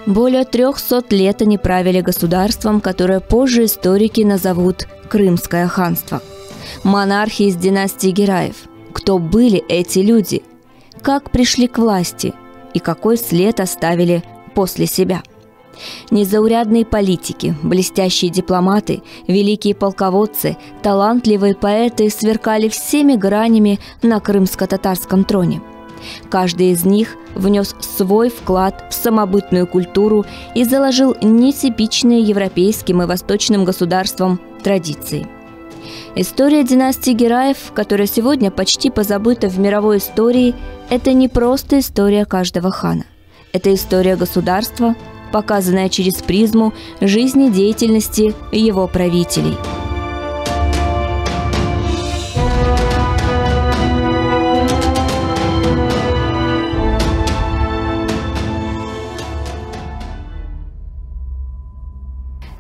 Более 300 лет они правили государством, которое позже историки назовут Крымское ханство. Монархи из династии Гираев. Кто были эти люди? Как пришли к власти? И какой след оставили после себя? Незаурядные политики, блестящие дипломаты, великие полководцы, талантливые поэты сверкали всеми гранями на крымско-татарском троне. Каждый из них внес свой вклад в самобытную культуру и заложил нетипичные европейским и восточным государствам традиции. История династии Гираев, которая сегодня почти позабыта в мировой истории, это не просто история каждого хана. Это история государства, показанная через призму жизнедеятельности его правителей.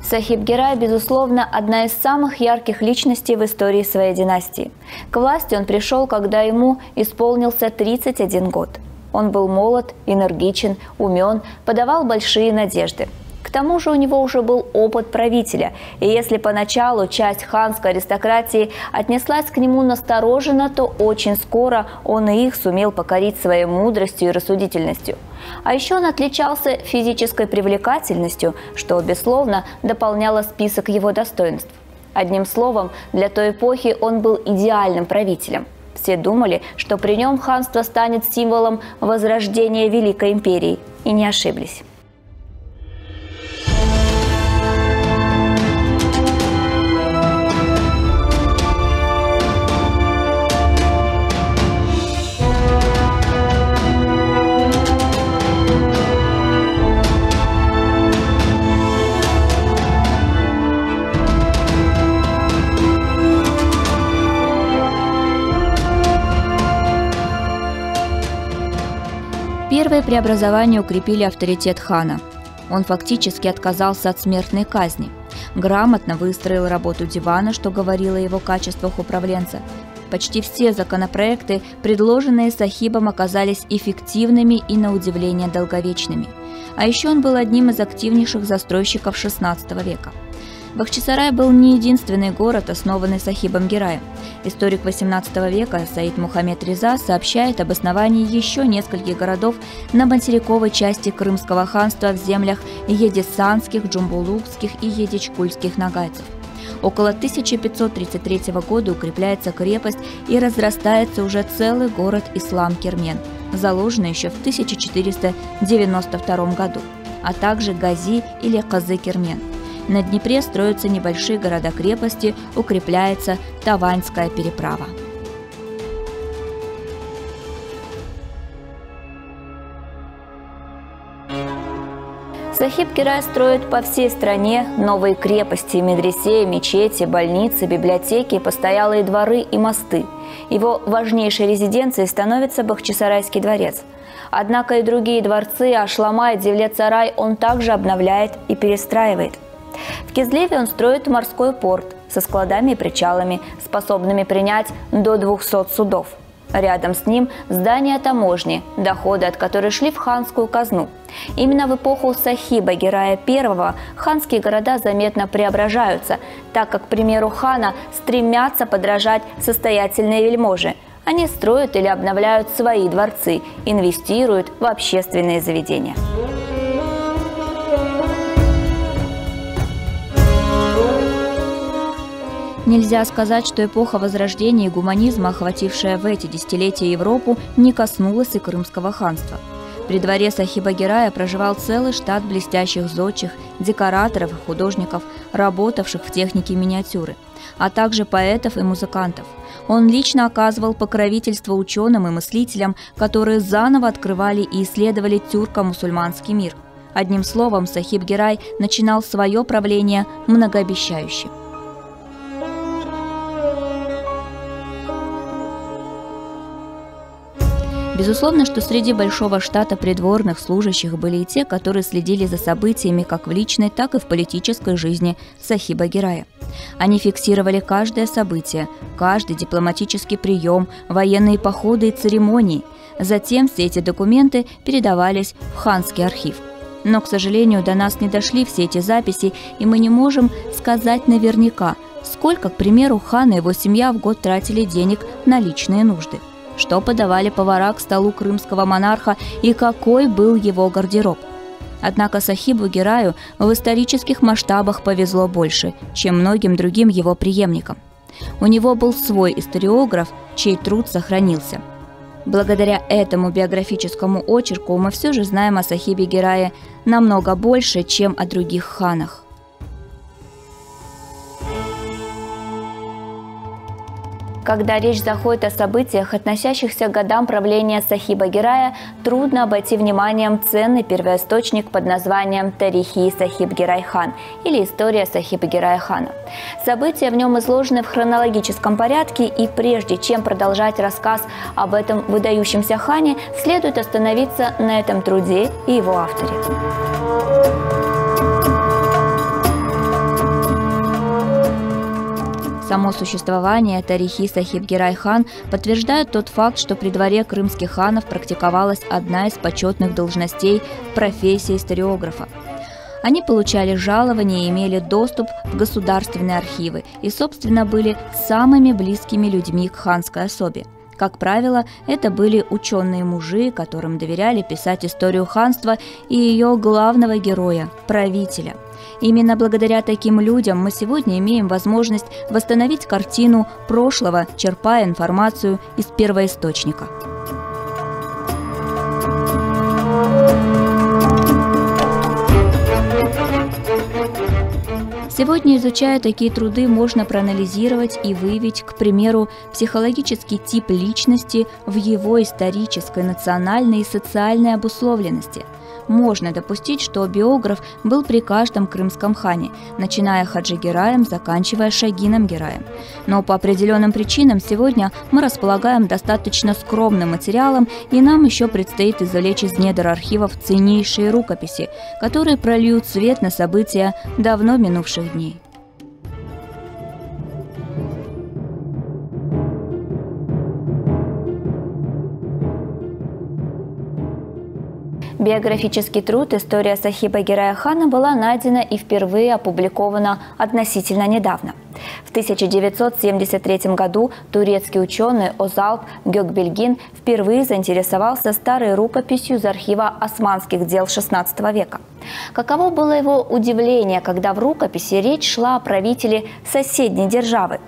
Сахиб Гирай, безусловно, одна из самых ярких личностей в истории своей династии. К власти он пришел, когда ему исполнился 31 год. Он был молод, энергичен, умен, подавал большие надежды. К тому же у него уже был опыт правителя, и если поначалу часть ханской аристократии отнеслась к нему настороженно, то очень скоро он и их сумел покорить своей мудростью и рассудительностью. А еще он отличался физической привлекательностью, что, безусловно, дополняло список его достоинств. Одним словом, для той эпохи он был идеальным правителем. Все думали, что при нем ханство станет символом возрождения Великой империи, и не ошиблись. Первые преобразования укрепили авторитет хана. Он фактически отказался от смертной казни, грамотно выстроил работу дивана, что говорило о его качествах управленца. Почти все законопроекты, предложенные Сахибом, оказались эффективными и, на удивление, долговечными. А еще он был одним из активнейших застройщиков XVI века. Бахчисарай был не единственный город, основанный Сахибом Гираем. Историк XVIII века Саид Мухаммед Реза сообщает об основании еще нескольких городов на материковой части Крымского ханства в землях едисанских, джумбулукских и едичкульских нагайцев. Около 1533 года укрепляется крепость и разрастается уже целый город Ислам-Кермен, заложенный еще в 1492 году, а также Гази или Казы-Кермен. На Днепре строятся небольшие города-крепости, укрепляется Таваньская переправа. Сахиб Гирай строит по всей стране новые крепости, медресе, мечети, больницы, библиотеки, постоялые дворы и мосты. Его важнейшей резиденцией становится Бахчисарайский дворец. Однако и другие дворцы, Ашлама и Девлет-Сарай, он также обновляет и перестраивает. В Кизлеве он строит морской порт со складами и причалами, способными принять до 200 судов. Рядом с ним здание таможни, доходы от которой шли в ханскую казну. Именно в эпоху Сахиба Гирая I ханские города заметно преображаются, так как, к примеру хана, стремятся подражать состоятельные вельможи. Они строят или обновляют свои дворцы, инвестируют в общественные заведения. Нельзя сказать, что эпоха Возрождения и гуманизма, охватившая в эти десятилетия Европу, не коснулась и Крымского ханства. При дворе Сахиба-Герая проживал целый штат блестящих зодчих, декораторов и художников, работавших в технике миниатюры, а также поэтов и музыкантов. Он лично оказывал покровительство ученым и мыслителям, которые заново открывали и исследовали тюрко-мусульманский мир. Одним словом, Сахиб-Герай начинал свое правление многообещающе. Безусловно, что среди большого штата придворных служащих были и те, которые следили за событиями как в личной, так и в политической жизни Сахиба-Герая. Они фиксировали каждое событие, каждый дипломатический прием, военные походы и церемонии. Затем все эти документы передавались в ханский архив. Но, к сожалению, до нас не дошли все эти записи, и мы не можем сказать наверняка, сколько, к примеру, хан и его семья в год тратили денег на личные нужды, что подавали повара к столу крымского монарха и какой был его гардероб. Однако Сахибу-Гераю в исторических масштабах повезло больше, чем многим другим его преемникам. У него был свой историограф, чей труд сохранился. Благодаря этому биографическому очерку мы все же знаем о Сахибе-Герае намного больше, чем о других ханах. Когда речь заходит о событиях, относящихся к годам правления Сахиба-Герая, трудно обойти вниманием ценный первоисточник под названием «Тарихи Сахиб-Герай-хан» или «История Сахиба-Герая-хана». События в нем изложены в хронологическом порядке, и прежде чем продолжать рассказ об этом выдающемся хане, следует остановиться на этом труде и его авторе. Само существование Тарихи Сахиб-Герай-хан подтверждает тот факт, что при дворе крымских ханов практиковалась одна из почетных должностей в профессии историографа. Они получали жалования и имели доступ в государственные архивы и, собственно, были самыми близкими людьми к ханской особе. Как правило, это были ученые-мужи, которым доверяли писать историю ханства и ее главного героя – правителя. Именно благодаря таким людям мы сегодня имеем возможность восстановить картину прошлого, черпая информацию из первоисточника. Сегодня, изучая такие труды, можно проанализировать и выявить, к примеру, психологический тип личности в его исторической, национальной и социальной обусловленности. Можно допустить, что биограф был при каждом крымском хане, начиная Хаджи-Гераем, заканчивая Шагином-Гераем. Но по определенным причинам сегодня мы располагаем достаточно скромным материалом, и нам еще предстоит извлечь из недр архивов ценнейшие рукописи, которые прольют свет на события давно минувших дней. Биографический труд «История Сахиба-Герая-хана» была найдена и впервые опубликована относительно недавно. В 1973 году турецкий ученый Озалп Гёкбелгин впервые заинтересовался старой рукописью из архива османских дел XVI века. Каково было его удивление, когда в рукописи речь шла о правителе соседней державы.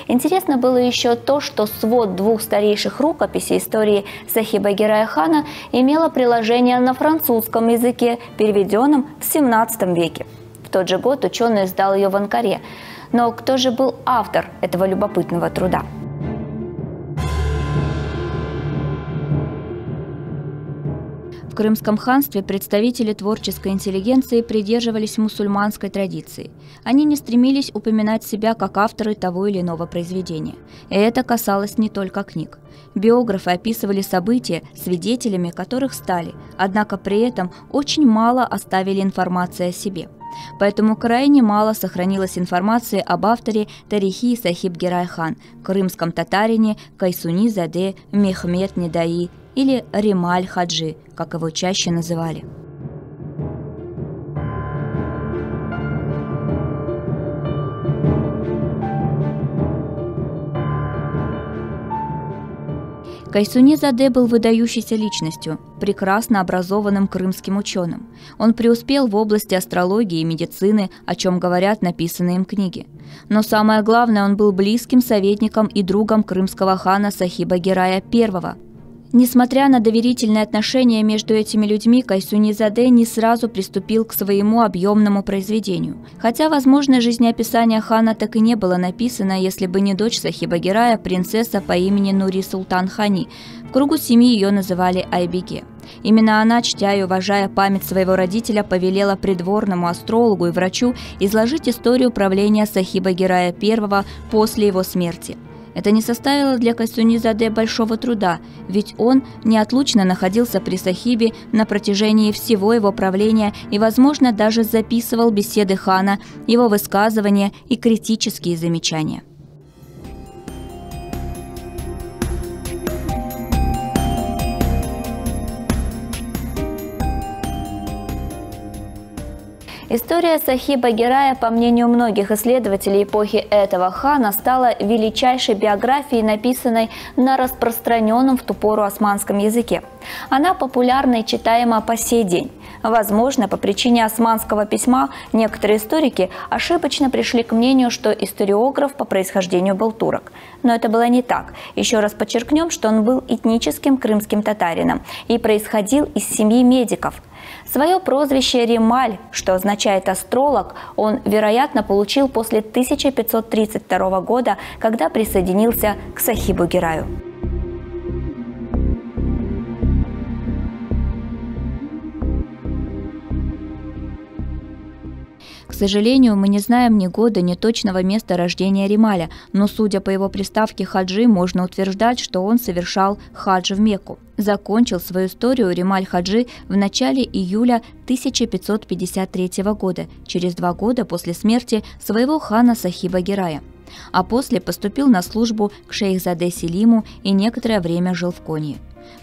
Интересно было еще то, что свод двух старейших рукописей истории Сахиба-Герая-хана имело приложение на французском языке, переведенном в XVII веке. В тот же год ученый издал ее в Анкаре. Но кто же был автор этого любопытного труда? В Крымском ханстве представители творческой интеллигенции придерживались мусульманской традиции. Они не стремились упоминать себя как авторы того или иного произведения. И это касалось не только книг. Биографы описывали события, свидетелями которых стали, однако при этом очень мало оставили информации о себе. Поэтому крайне мало сохранилось информации об авторе Тарихи Сахиб-Герай-хан, крымском татарине Кайсуни-заде Мехмед Недаи или Рималь-Хаджи, как его чаще называли. Кайсуни-заде был выдающейся личностью, прекрасно образованным крымским ученым. Он преуспел в области астрологии и медицины, о чем говорят написанные им книги. Но самое главное, он был близким советником и другом крымского хана Сахиба-Гирая I. Несмотря на доверительные отношения между этими людьми, Кайсуни-заде не сразу приступил к своему объемному произведению. Хотя, возможно, жизнеописание хана так и не было написано, если бы не дочь Сахиба-Гирая, принцесса по имени Нури-Султан-Хани. В кругу семьи ее называли Айбеге. Именно она, чтя и уважая память своего родителя, повелела придворному астрологу и врачу изложить историю правления Сахиба-Гирая I после его смерти. Это не составило для Кайсуни-заде большого труда, ведь он неотлучно находился при Сахибе на протяжении всего его правления и, возможно, даже записывал беседы хана, его высказывания и критические замечания. История Сахиба-Гирая, по мнению многих исследователей эпохи этого хана, стала величайшей биографией, написанной на распространенном в ту пору османском языке. Она популярна и читаема по сей день. Возможно, по причине османского письма некоторые историки ошибочно пришли к мнению, что историограф по происхождению был турок. Но это было не так. Еще раз подчеркнем, что он был этническим крымским татарином и происходил из семьи медиков. Свое прозвище Ремаль, что означает «астролог», он, вероятно, получил после 1532 года, когда присоединился к Сахибу-Гираю. К сожалению, мы не знаем ни года, ни точного места рождения Ремаля, но, судя по его приставке «хаджи», можно утверждать, что он совершал хадж в Мекку. Закончил свою историю Ремаль-хаджи в начале июля 1553 года, через 2 года после смерти своего хана Сахиба-Гирая. А после поступил на службу к шейх-заде Селиму и некоторое время жил в Конье.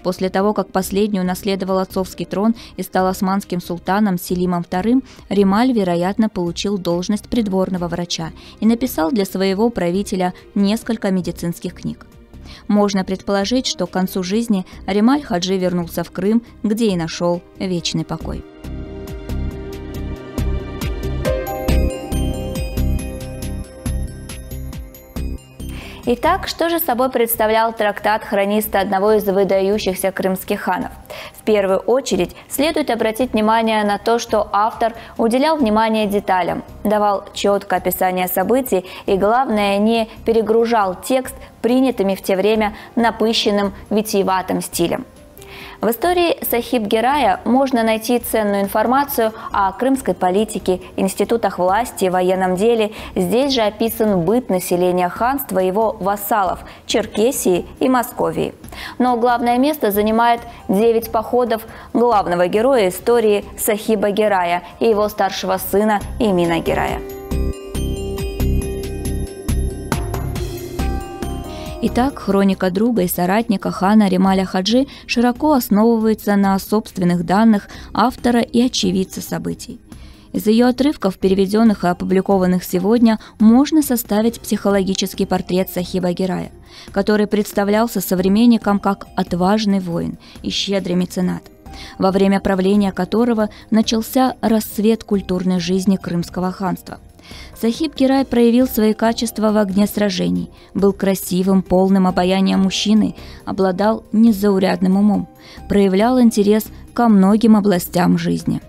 После того, как последний унаследовал отцовский трон и стал османским султаном Селимом II, Ремаль, вероятно, получил должность придворного врача и написал для своего правителя несколько медицинских книг. Можно предположить, что к концу жизни Ремаль-хаджи вернулся в Крым, где и нашел вечный покой. Итак, что же собой представлял трактат хрониста одного из выдающихся крымских ханов? В первую очередь следует обратить внимание на то, что автор уделял внимание деталям, давал четкое описание событий и, главное, не перегружал текст принятыми в те время напыщенным витиеватым стилем. В истории Сахиб-Гирая можно найти ценную информацию о крымской политике, институтах власти и военном деле. Здесь же описан быт населения ханства и его вассалов – Черкесии и Московии. Но главное место занимает 9 походов главного героя истории Сахиба-Гирая и его старшего сына Имина-Гирая. Итак, хроника друга и соратника хана Ремаля-хаджи широко основывается на собственных данных автора и очевидца событий. Из ее отрывков, переведенных и опубликованных сегодня, можно составить психологический портрет Сахиба-Гирая, который представлялся современникам как отважный воин и щедрый меценат, во время правления которого начался расцвет культурной жизни Крымского ханства. Сахиб-Гирай проявил свои качества в огне сражений, был красивым, полным обаяния мужчиной, обладал незаурядным умом, проявлял интерес ко многим областям жизни.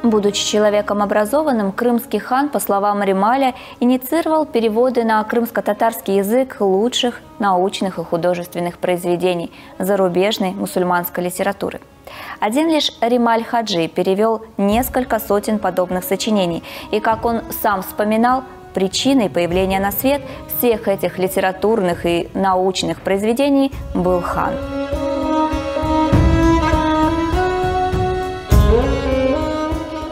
Будучи человеком образованным, крымский хан, по словам Ремаля, инициировал переводы на крымско-татарский язык лучших научных и художественных произведений зарубежной мусульманской литературы. Один лишь Ремаль-хаджи перевел несколько сотен подобных сочинений, и, как он сам вспоминал, причиной появления на свет всех этих литературных и научных произведений был хан.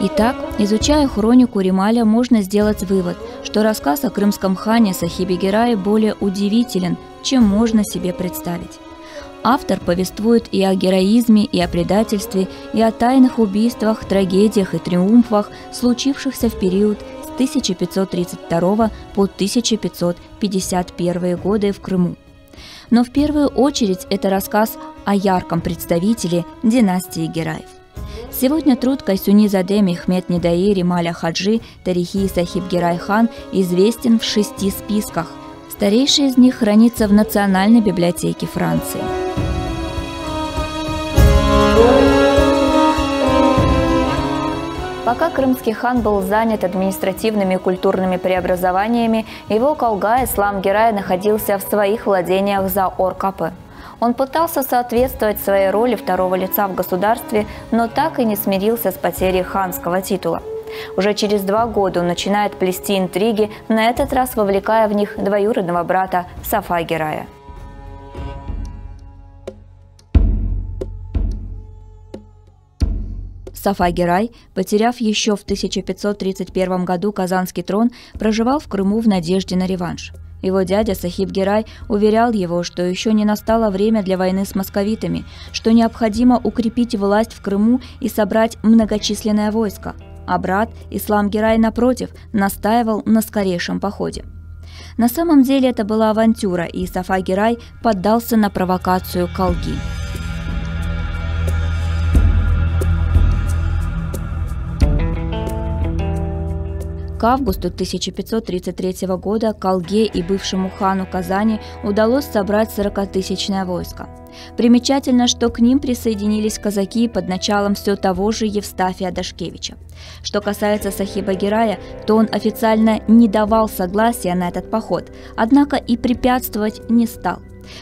Итак, изучая хронику Ремаля, можно сделать вывод, что рассказ о крымском хане Сахибе-Гирае более удивителен, чем можно себе представить. Автор повествует и о героизме, и о предательстве, и о тайных убийствах, трагедиях и триумфах, случившихся в период с 1532 по 1551 годы в Крыму. Но в первую очередь это рассказ о ярком представителе династии Гераев. Сегодня труд Кайсуни-заде Мехмед Недаири Маля Хаджи Тарихи Сахиб Герай-хан известен в 6 списках. Старейший из них хранится в Национальной библиотеке Франции. Пока крымский хан был занят административными и культурными преобразованиями, его калга Ислам Герай находился в своих владениях за Ор-Капы. Он пытался соответствовать своей роли второго лица в государстве, но так и не смирился с потерей ханского титула. Уже через 2 года он начинает плести интриги, на этот раз вовлекая в них двоюродного брата Сафа Герая. Сафа Герай, потеряв еще в 1531 году казанский трон, проживал в Крыму в надежде на реванш. Его дядя Сахиб Герай уверял его, что еще не настало время для войны с московитами, что необходимо укрепить власть в Крыму и собрать многочисленное войско, а брат Ислам Герай, напротив, настаивал на скорейшем походе. На самом деле это была авантюра, и Сафа Герай поддался на провокацию калги. К августу 1533 года калге и бывшему хану Казани удалось собрать 40-тысячное войско. Примечательно, что к ним присоединились казаки под началом все того же Евстафия Дашкевича. Что касается Сахиба Герая, то он официально не давал согласия на этот поход, однако и препятствовать не стал.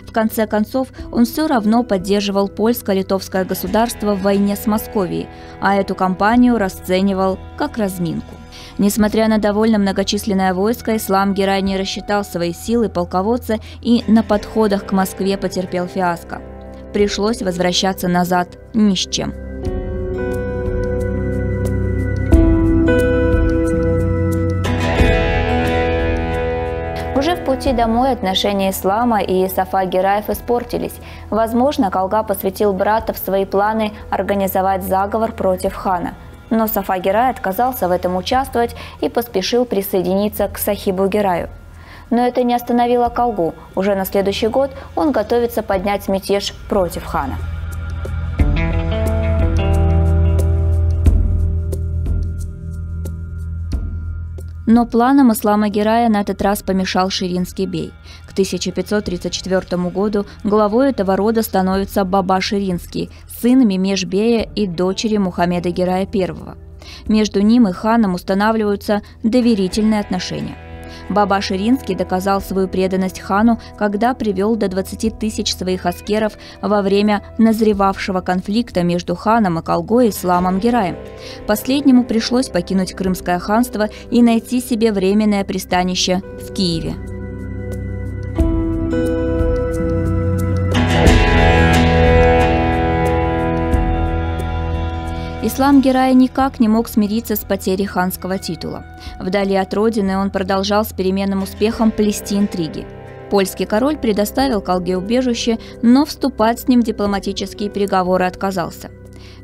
В конце концов, он все равно поддерживал польско-литовское государство в войне с Московией, а эту кампанию расценивал как разминку. Несмотря на довольно многочисленное войско, Ислам Герай не рассчитал свои силы полководца и на подходах к Москве потерпел фиаско. Пришлось возвращаться назад ни с чем. Уже в пути домой отношения Ислама и Сафа Гераев испортились. Возможно, калга посвятил брата в свои планы организовать заговор против хана. Но Сафа Герай отказался в этом участвовать и поспешил присоединиться к Сахибу Гераю. Но это не остановило калгу. Уже на следующий год он готовится поднять мятеж против хана. Но планам Ислама Герая на этот раз помешал Ширинский бей. К 1534 году главой этого рода становится Баба Ширинский, сын Мемеш-бея и дочери Мухаммеда Герая I. Между ним и ханом устанавливаются доверительные отношения. Баба Ширинский доказал свою преданность хану, когда привел до 20 тысяч своих аскеров во время назревавшего конфликта между ханом и калгой Исламом Гераем. Последнему пришлось покинуть Крымское ханство и найти себе временное пристанище в Киеве. Ислам Герай никак не мог смириться с потерей ханского титула. Вдали от родины он продолжал с переменным успехом плести интриги. Польский король предоставил калге убежище, но вступать с ним в дипломатические переговоры отказался.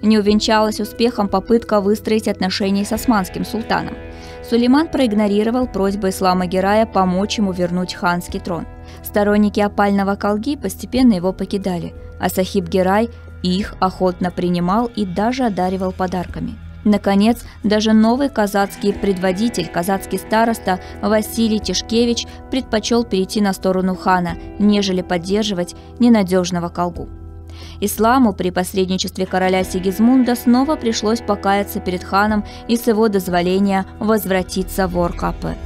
Не увенчалась успехом попытка выстроить отношения с османским султаном. Сулейман проигнорировал просьбу Ислама Герая помочь ему вернуть ханский трон. Сторонники опального калги постепенно его покидали, а Сахиб Герай их охотно принимал и даже одаривал подарками. Наконец, даже новый казацкий предводитель, казацкий староста Василий Тишкевич предпочел перейти на сторону хана, нежели поддерживать ненадежного калгу. Исламу при посредничестве короля Сигизмунда снова пришлось покаяться перед ханом и с его дозволения возвратиться в Ор-Капы.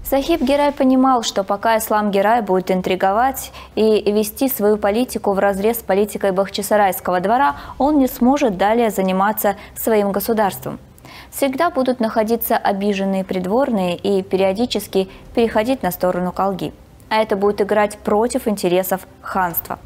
Сахиб Герай понимал, что пока Ислам Герай будет интриговать и вести свою политику вразрез с политикой бахчисарайского двора, он не сможет далее заниматься своим государством. Всегда будут находиться обиженные придворные и периодически переходить на сторону калги. А это будет играть против интересов ханства.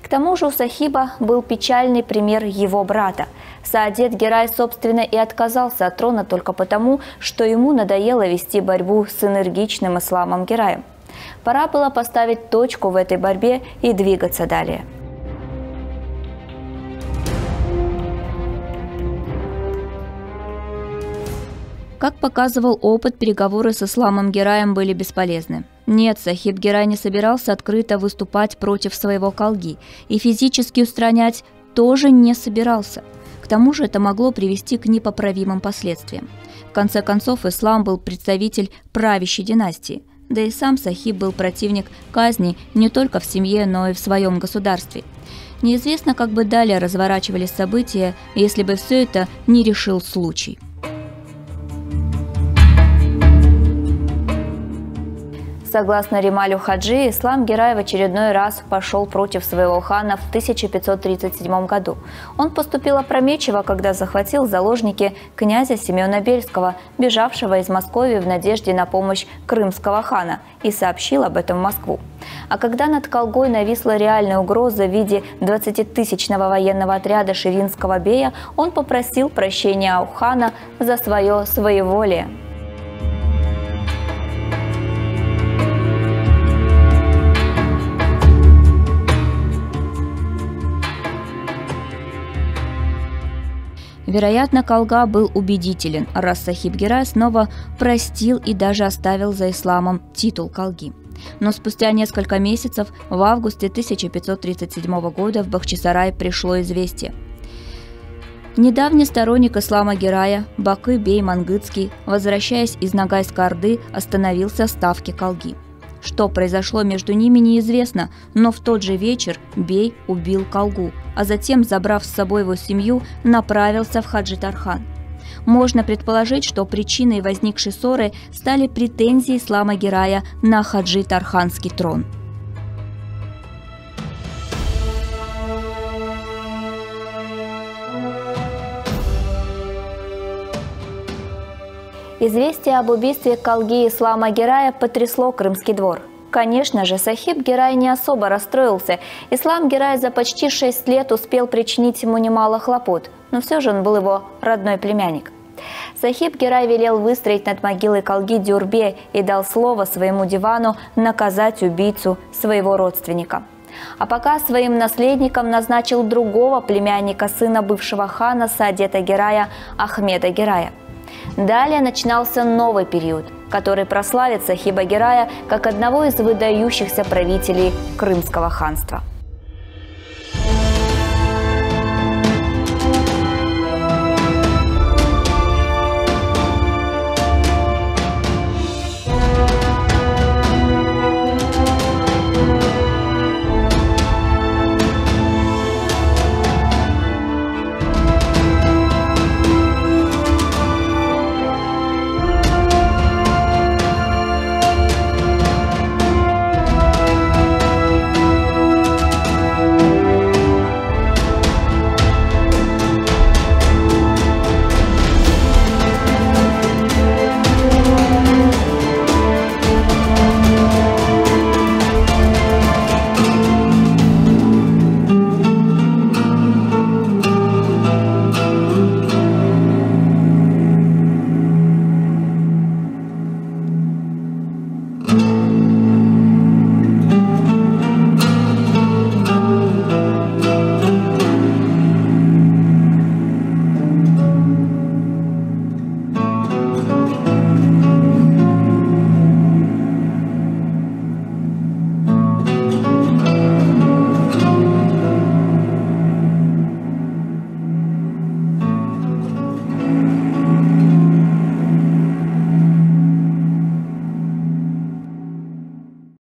К тому же у Сахиба был печальный пример его брата. Саадет Герай, собственно, и отказался от трона только потому, что ему надоело вести борьбу с энергичным Исламом Гераем. Пора было поставить точку в этой борьбе и двигаться далее. Как показывал опыт, переговоры с Исламом Гераем были бесполезны. Нет, Сахиб Герай не собирался открыто выступать против своего Калги и физически устранять тоже не собирался. К тому же это могло привести к непоправимым последствиям. В конце концов, Ислам был представитель правящей династии, да и сам Сахиб был противник казни не только в семье, но и в своем государстве. Неизвестно, как бы далее разворачивались события, если бы все это не решил случай. Согласно Рималю Хаджи, Ислам Герай в очередной раз пошел против своего хана в 1537 году. Он поступил опрометчиво, когда захватил в заложники князя Семена Бельского, бежавшего из Москвы в надежде на помощь крымского хана, и сообщил об этом в Москву. А когда над Калгой нависла реальная угроза в виде 20-тысячного военного отряда Ширинского бея, он попросил прощения у хана за свое своеволие. Вероятно, Калга был убедителен, раз Сахиб Герай снова простил и даже оставил за исламом титул Калги. Но спустя несколько месяцев, в августе 1537 года, в Бахчисарай пришло известие. Недавний сторонник ислама Герая, Бакы бей Мангытский, возвращаясь из Ногайской Орды, остановился в ставке Калги. Что произошло между ними, неизвестно, но в тот же вечер бей убил Калгу, а затем, забрав с собой его семью, направился в Хаджи-Тархан. Можно предположить, что причиной возникшей ссоры стали претензии ислама Герая на Хаджи-Тарханский трон. Известие об убийстве Калги Ислама Герая потрясло крымский двор. Конечно же, Сахиб Герай не особо расстроился. Ислам Герай за почти 6 лет успел причинить ему немало хлопот, но все же он был его родной племянник. Сахиб Герай велел выстроить над могилой Калги дюрбе и дал слово своему дивану наказать убийцу своего родственника. А пока своим наследником назначил другого племянника сына бывшего хана Саадета Герая Ахмеда Герая. Далее начинался новый период, который прославит Сахиба Герая как одного из выдающихся правителей Крымского ханства.